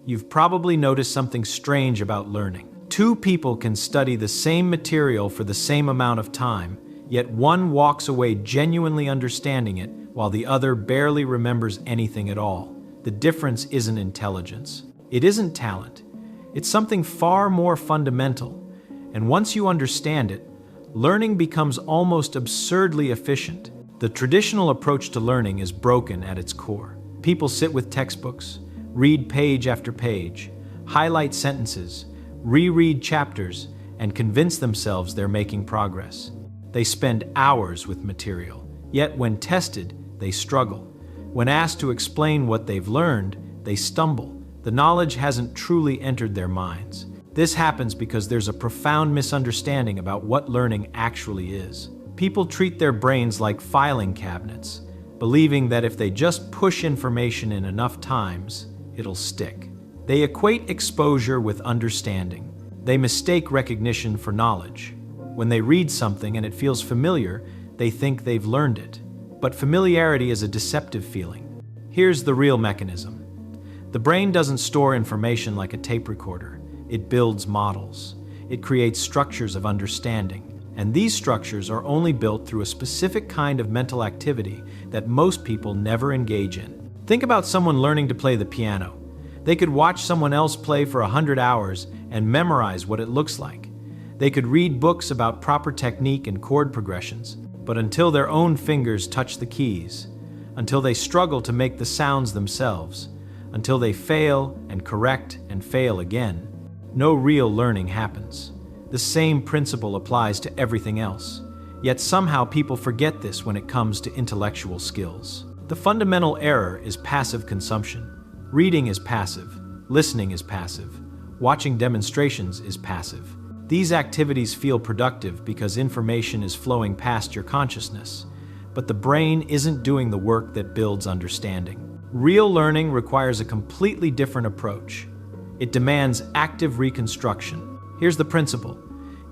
You've probably noticed something strange about learning. Two people can study the same material for the same amount of time, yet one walks away genuinely understanding it, while the other barely remembers anything at all. The difference isn't intelligence. It isn't talent. It's something far more fundamental. And once you understand it, learning becomes almost absurdly efficient. The traditional approach to learning is broken at its core. People sit with textbooks, read page after page, highlight sentences, reread chapters, and convince themselves they're making progress. They spend hours with material, yet when tested, they struggle. When asked to explain what they've learned, they stumble. The knowledge hasn't truly entered their minds. This happens because there's a profound misunderstanding about what learning actually is. People treat their brains like filing cabinets, believing that if they just push information in enough times, it'll stick. They equate exposure with understanding. They mistake recognition for knowledge. When they read something and it feels familiar, they think they've learned it. But familiarity is a deceptive feeling. Here's the real mechanism. The brain doesn't store information like a tape recorder. It builds models. It creates structures of understanding. And these structures are only built through a specific kind of mental activity that most people never engage in. Think about someone learning to play the piano. They could watch someone else play for 100 hours and memorize what it looks like. They could read books about proper technique and chord progressions, but until their own fingers touch the keys, until they struggle to make the sounds themselves, until they fail and correct and fail again, no real learning happens. The same principle applies to everything else. Yet somehow people forget this when it comes to intellectual skills. The fundamental error is passive consumption. Reading is passive. Listening is passive. Watching demonstrations is passive. These activities feel productive because information is flowing past your consciousness, but the brain isn't doing the work that builds understanding. Real learning requires a completely different approach. It demands active reconstruction. Here's the principle.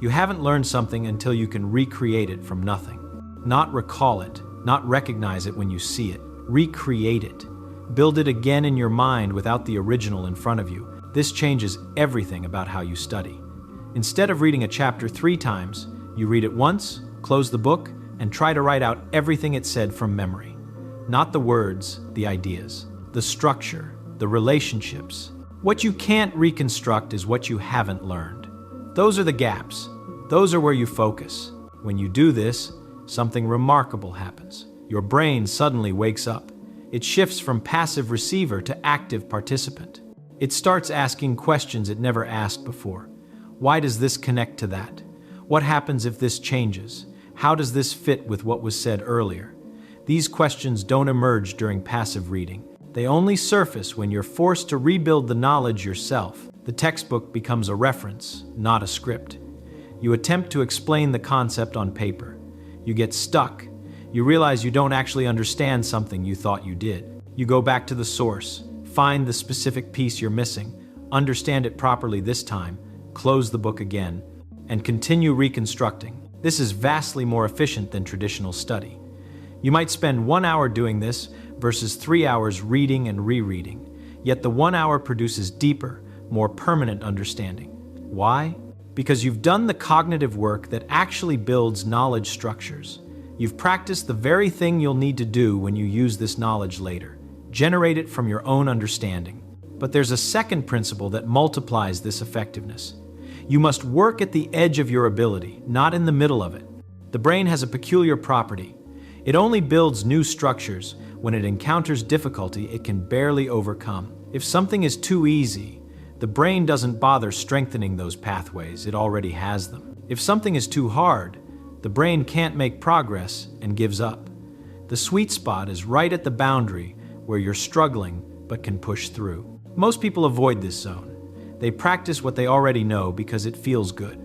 You haven't learned something until you can recreate it from nothing. Not recall it, not recognize it when you see it. Recreate it. Build it again in your mind without the original in front of you. This changes everything about how you study. Instead of reading a chapter 3 times, you read it once, close the book, and try to write out everything it said from memory. Not the words, the ideas, the structure, the relationships. What you can't reconstruct is what you haven't learned. Those are the gaps. Those are where you focus. When you do this, something remarkable happens. Your brain suddenly wakes up. It shifts from passive receiver to active participant. It starts asking questions it never asked before. Why does this connect to that? What happens if this changes? How does this fit with what was said earlier? These questions don't emerge during passive reading. They only surface when you're forced to rebuild the knowledge yourself. The textbook becomes a reference, not a script. You attempt to explain the concept on paper. You get stuck. You realize you don't actually understand something you thought you did. You go back to the source, find the specific piece you're missing, understand it properly this time, close the book again, and continue reconstructing. This is vastly more efficient than traditional study. You might spend 1 hour doing this versus 3 hours reading and rereading, yet the 1 hour produces deeper, more permanent understanding. Why? Because you've done the cognitive work that actually builds knowledge structures. You've practiced the very thing you'll need to do when you use this knowledge later. Generate it from your own understanding. But there's a second principle that multiplies this effectiveness. You must work at the edge of your ability, not in the middle of it. The brain has a peculiar property. It only builds new structures when it encounters difficulty it can barely overcome. If something is too easy, the brain doesn't bother strengthening those pathways, it already has them. If something is too hard, the brain can't make progress and gives up. The sweet spot is right at the boundary where you're struggling but can push through. Most people avoid this zone. They practice what they already know because it feels good.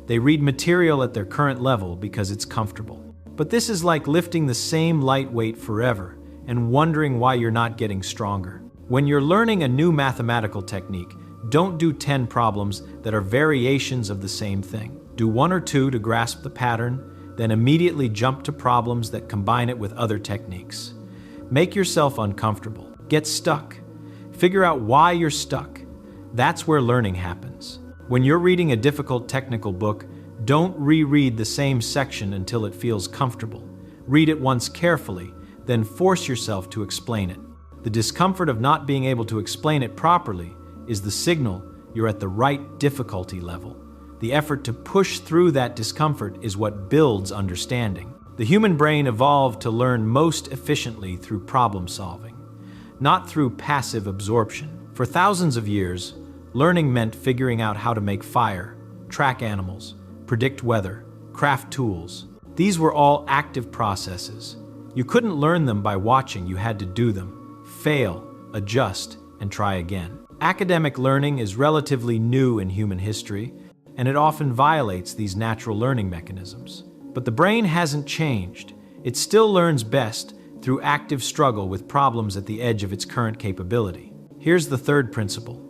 They read material at their current level because it's comfortable. But this is like lifting the same light weight forever and wondering why you're not getting stronger. When you're learning a new mathematical technique, don't do 10 problems that are variations of the same thing. Do 1 or 2 to grasp the pattern, then immediately jump to problems that combine it with other techniques. Make yourself uncomfortable. Get stuck. Figure out why you're stuck. That's where learning happens. When you're reading a difficult technical book, don't reread the same section until it feels comfortable. Read it once carefully, then force yourself to explain it. The discomfort of not being able to explain it properly is the signal you're at the right difficulty level. The effort to push through that discomfort is what builds understanding. The human brain evolved to learn most efficiently through problem solving, not through passive absorption. For thousands of years, learning meant figuring out how to make fire, track animals, predict weather, craft tools. These were all active processes. You couldn't learn them by watching, you had to do them. Fail, adjust, and try again. Academic learning is relatively new in human history, and it often violates these natural learning mechanisms. But the brain hasn't changed. It still learns best through active struggle with problems at the edge of its current capability. Here's the third principle.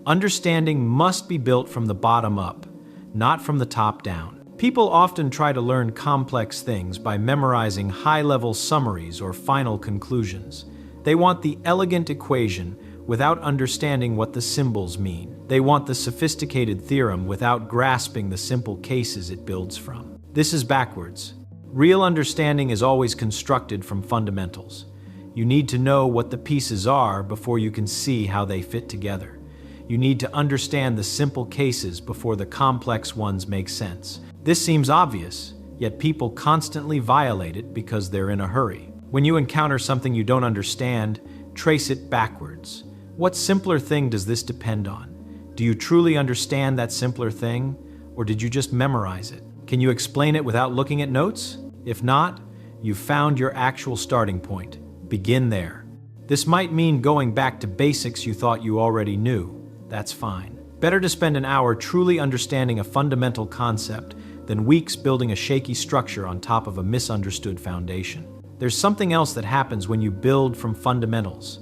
Understanding must be built from the bottom up, not from the top down. People often try to learn complex things by memorizing high-level summaries or final conclusions. They want the elegant equation without understanding what the symbols mean. They want the sophisticated theorem without grasping the simple cases it builds from. This is backwards. Real understanding is always constructed from fundamentals. You need to know what the pieces are before you can see how they fit together. You need to understand the simple cases before the complex ones make sense. This seems obvious, yet people constantly violate it because they're in a hurry. When you encounter something you don't understand, trace it backwards. What simpler thing does this depend on? Do you truly understand that simpler thing, or did you just memorize it? Can you explain it without looking at notes? If not, you've found your actual starting point. Begin there. This might mean going back to basics you thought you already knew. That's fine. Better to spend an hour truly understanding a fundamental concept than weeks building a shaky structure on top of a misunderstood foundation. There's something else that happens when you build from fundamentals.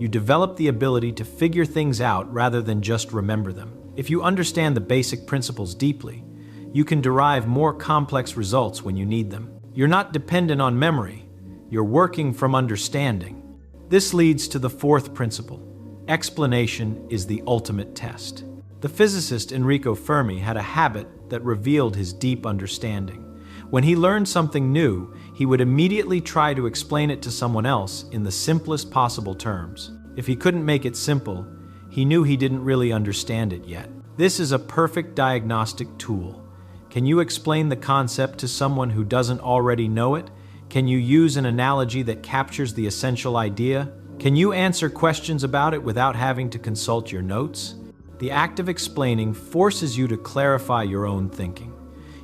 You develop the ability to figure things out rather than just remember them. If you understand the basic principles deeply, you can derive more complex results when you need them. You're not dependent on memory. You're working from understanding. This leads to the fourth principle. Explanation is the ultimate test. The physicist Enrico Fermi had a habit that revealed his deep understanding. When he learned something new, he would immediately try to explain it to someone else in the simplest possible terms. If he couldn't make it simple, he knew he didn't really understand it yet. This is a perfect diagnostic tool. Can you explain the concept to someone who doesn't already know it? Can you use an analogy that captures the essential idea? Can you answer questions about it without having to consult your notes? The act of explaining forces you to clarify your own thinking.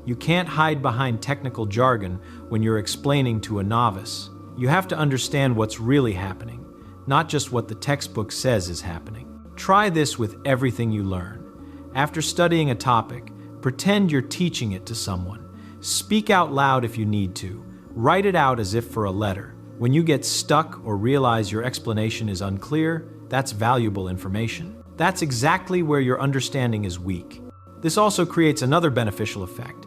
You can't hide behind technical jargon when you're explaining to a novice. You have to understand what's really happening, not just what the textbook says is happening. Try this with everything you learn. After studying a topic, pretend you're teaching it to someone. Speak out loud if you need to. Write it out as if for a letter. When you get stuck or realize your explanation is unclear, that's valuable information. That's exactly where your understanding is weak. This also creates another beneficial effect.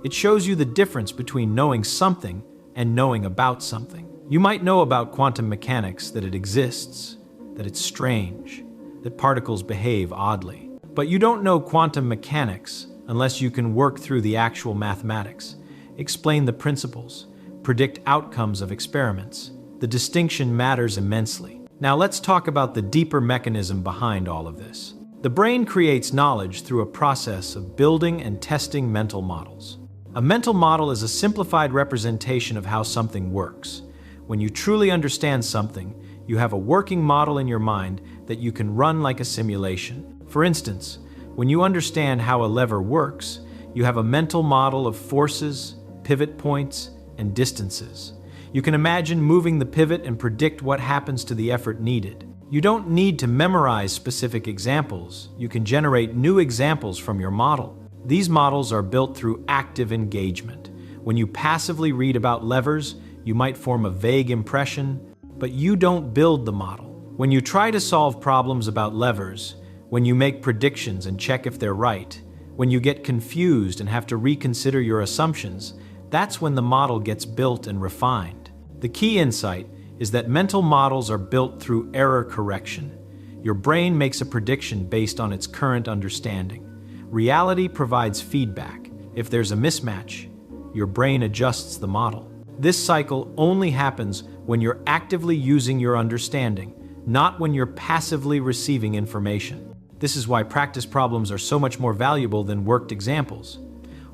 It shows you the difference between knowing something and knowing about something. You might know about quantum mechanics, that it exists, that it's strange, that particles behave oddly. But you don't know quantum mechanics unless you can work through the actual mathematics, explain the principles, predict outcomes of experiments. The distinction matters immensely. Now let's talk about the deeper mechanism behind all of this. The brain creates knowledge through a process of building and testing mental models. A mental model is a simplified representation of how something works. When you truly understand something, you have a working model in your mind that you can run like a simulation. For instance, when you understand how a lever works, you have a mental model of forces, pivot points, and distances. You can imagine moving the pivot and predict what happens to the effort needed. You don't need to memorize specific examples. You can generate new examples from your model. These models are built through active engagement. When you passively read about levers, you might form a vague impression, but you don't build the model. When you try to solve problems about levers, when you make predictions and check if they're right, when you get confused and have to reconsider your assumptions, that's when the model gets built and refined. The key insight is that mental models are built through error correction. Your brain makes a prediction based on its current understanding. Reality provides feedback. If there's a mismatch, your brain adjusts the model. This cycle only happens when you're actively using your understanding, not when you're passively receiving information. This is why practice problems are so much more valuable than worked examples.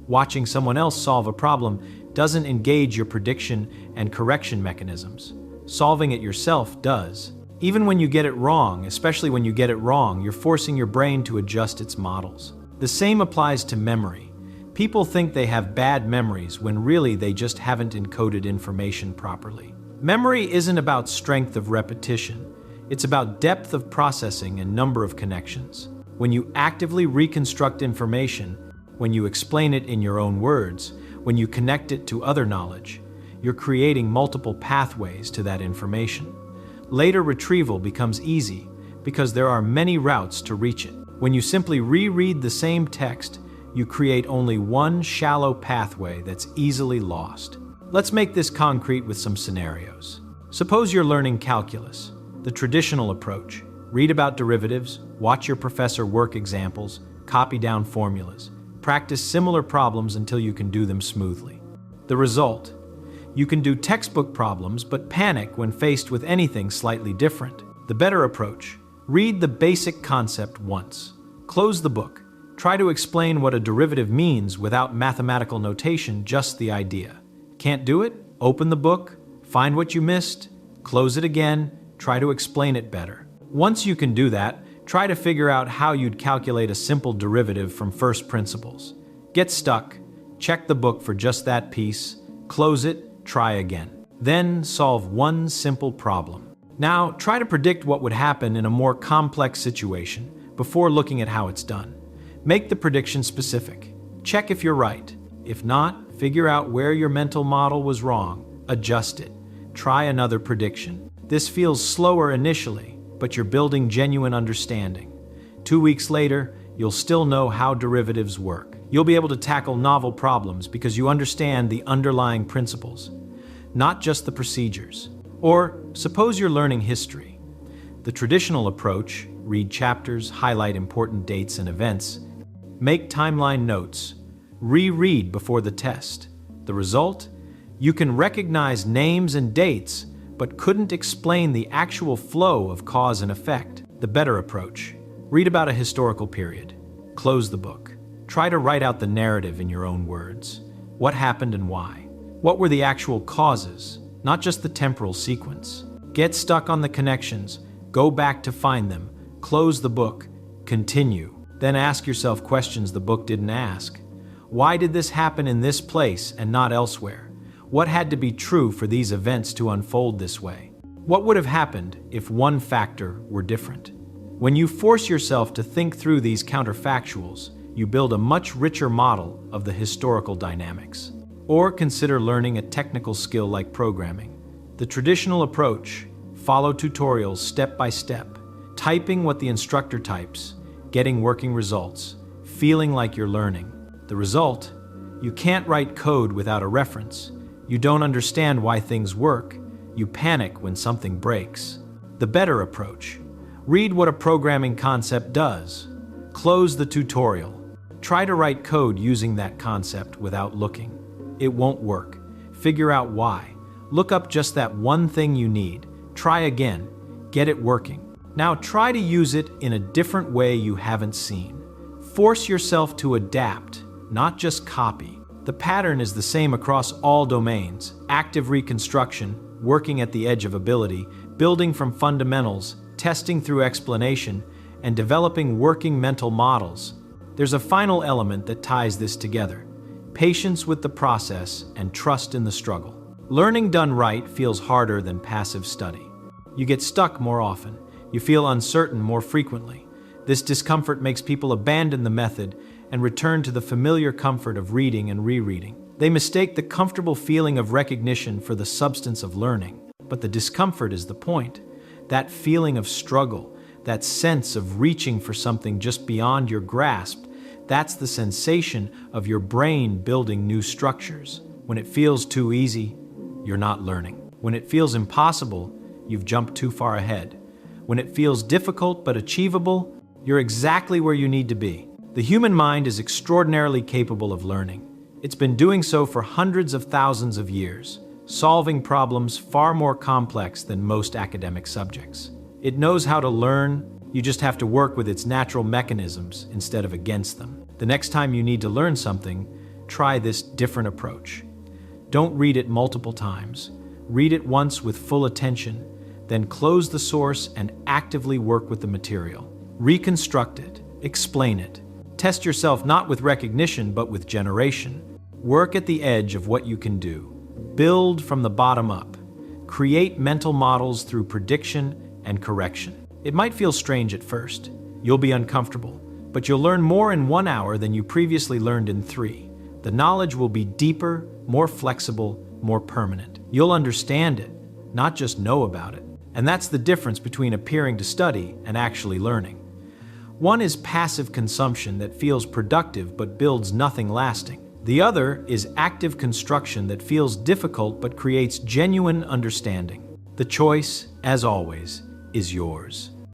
Watching someone else solve a problem doesn't engage your prediction and correction mechanisms. Solving it yourself does. Even when you get it wrong, especially when you get it wrong, you're forcing your brain to adjust its models. The same applies to memory. People think they have bad memories when really they just haven't encoded information properly. Memory isn't about strength of repetition. It's about depth of processing and number of connections. When you actively reconstruct information, when you explain it in your own words, when you connect it to other knowledge, you're creating multiple pathways to that information. Later retrieval becomes easy because there are many routes to reach it. When you simply reread the same text, you create only one shallow pathway that's easily lost. Let's make this concrete with some scenarios. Suppose you're learning calculus, the traditional approach. Read about derivatives, watch your professor work examples, copy down formulas, practice similar problems until you can do them smoothly. The result? You can do textbook problems but panic when faced with anything slightly different. The better approach: read the basic concept once. Close the book. Try to explain what a derivative means without mathematical notation, just the idea. Can't do it? Open the book, find what you missed, close it again, try to explain it better. Once you can do that, try to figure out how you'd calculate a simple derivative from first principles. Get stuck, check the book for just that piece, close it, try again. Then solve one simple problem. Now, try to predict what would happen in a more complex situation before looking at how it's done. Make the prediction specific. Check if you're right. If not, figure out where your mental model was wrong. Adjust it. Try another prediction. This feels slower initially, but you're building genuine understanding. 2 weeks later, you'll still know how derivatives work. You'll be able to tackle novel problems because you understand the underlying principles, not just the procedures. Or suppose you're learning history. The traditional approach: read chapters, highlight important dates and events, make timeline notes, reread before the test. The result? You can recognize names and dates, but couldn't explain the actual flow of cause and effect. The better approach: read about a historical period. Close the book. Try to write out the narrative in your own words. What happened and why? What were the actual causes, not just the temporal sequence? Get stuck on the connections, go back to find them, close the book, continue. Then ask yourself questions the book didn't ask. Why did this happen in this place and not elsewhere? What had to be true for these events to unfold this way? What would have happened if one factor were different? When you force yourself to think through these counterfactuals, you build a much richer model of the historical dynamics. Or consider learning a technical skill like programming. The traditional approach: follow tutorials step by step, typing what the instructor types, getting working results, feeling like you're learning. The result? You can't write code without a reference. You don't understand why things work. You panic when something breaks. The better approach: read what a programming concept does. Close the tutorial. Try to write code using that concept without looking. It won't work. Figure out why. Look up just that one thing you need. Try again. Get it working. Now try to use it in a different way you haven't seen. Force yourself to adapt, not just copy. The pattern is the same across all domains: active reconstruction, working at the edge of ability, building from fundamentals, testing through explanation, and developing working mental models. There's a final element that ties this together: patience with the process and trust in the struggle. Learning done right feels harder than passive study. You get stuck more often. You feel uncertain more frequently. This discomfort makes people abandon the method and return to the familiar comfort of reading and rereading. They mistake the comfortable feeling of recognition for the substance of learning. But the discomfort is the point. That feeling of struggle, that sense of reaching for something just beyond your grasp, that's the sensation of your brain building new structures. When it feels too easy, you're not learning. When it feels impossible, you've jumped too far ahead. When it feels difficult but achievable, you're exactly where you need to be. The human mind is extraordinarily capable of learning. It's been doing so for hundreds of thousands of years, solving problems far more complex than most academic subjects. It knows how to learn, you just have to work with its natural mechanisms instead of against them. The next time you need to learn something, try this different approach. Don't read it multiple times. Read it once with full attention, then close the source and actively work with the material. Reconstruct it, explain it. Test yourself not with recognition but with generation. Work at the edge of what you can do. Build from the bottom up. Create mental models through prediction and correction. It might feel strange at first. You'll be uncomfortable, but you'll learn more in 1 hour than you previously learned in 3. The knowledge will be deeper, more flexible, more permanent. You'll understand it, not just know about it. And that's the difference between appearing to study and actually learning. One is passive consumption that feels productive but builds nothing lasting. The other is active construction that feels difficult but creates genuine understanding. The choice, as always, is yours.